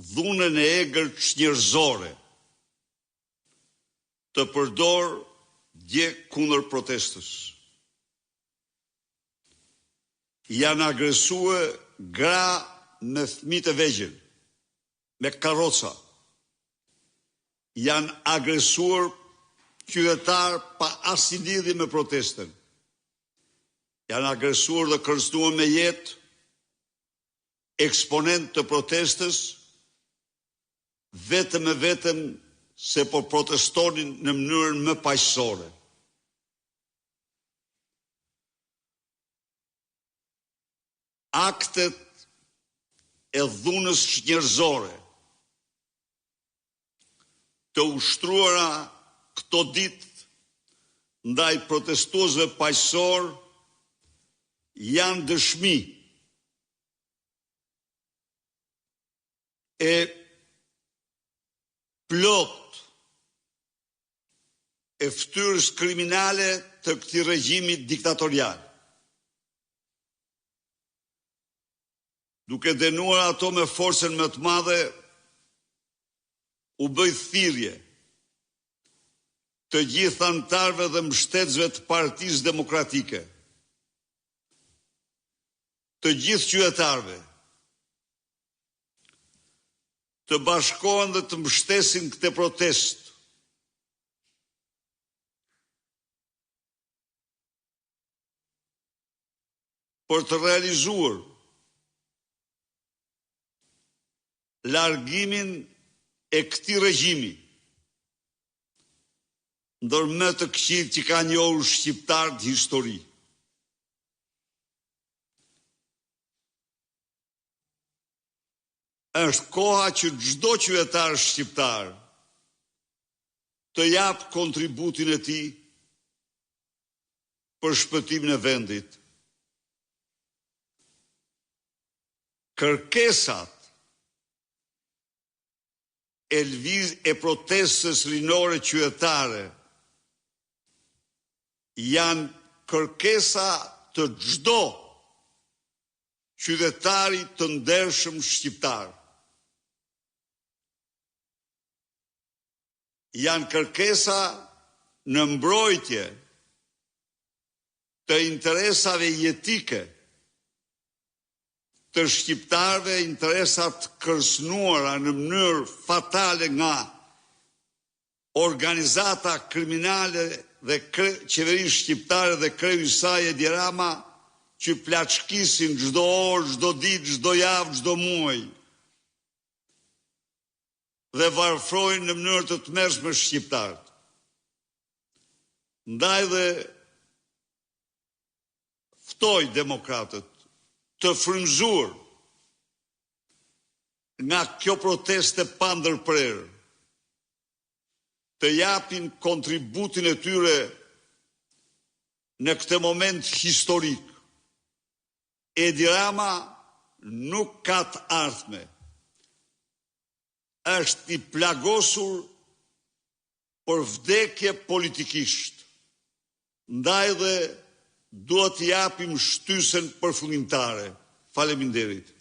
dhunën e egër çnjerëzore të përdor dje kundër protestës. Janë agresue gra me fëmijë të vegjël, me karroca. Janë agresuar qytetar pa asnjë lidhje me protestën. Janë agresuar dhe kërcënuar me jetë eksponent të protestës, vetëm e vetëm se po protestonin në mënyrën më paqësore. Aktet e dhunës njerëzore të ushtruara këto ditë ndaj protestuesve paqësor janë dëshmi e plot e ftyrës kriminale të këtij regjimi diktatorial. Duke dënuar ato me forcën më të madhe, u bëj thirrje të gjithë anëtarëve dhe mbështetësve të Partisë Demokratike, të gjithë qytetarëve, të bashkohen dhe të mbështesin këtë protestë. Për të realizuar largimin e këtij regjimi, ndër më të këqijt që ka njohur shqiptarët histori. Është koha që çdo qytetar shqiptar të jap kontributin e tij për shpëtimin e vendit. Kërkesat e protestës rinore qytetare janë kërkesa të çdo qytetari të ndershëm shqiptar. Janë kërkesa në mbrojtje të interesave jetike të shqiptarëve, interesat kërcënuara në mënyrë fatale nga organizata kriminale dhe qeverisë shqiptare dhe kreu i saj Edi Rama, që plaçkisin çdo orë, çdo ditë, çdo javë, çdo muaj dhe varfrojnë në mënyrë të tmerrshme shqiptarët. Ndaj dhe ftoj demokratët të frymzuar nga kjo proteste pa ndërprerje, të japin kontributin e tyre në këtë moment historik. Edi Rama nuk ka të ardhme. Është i plagosur për vdekje politikisht. Ndaj dhe duhet t'i japim shtysen përfundimtare. Faleminderit.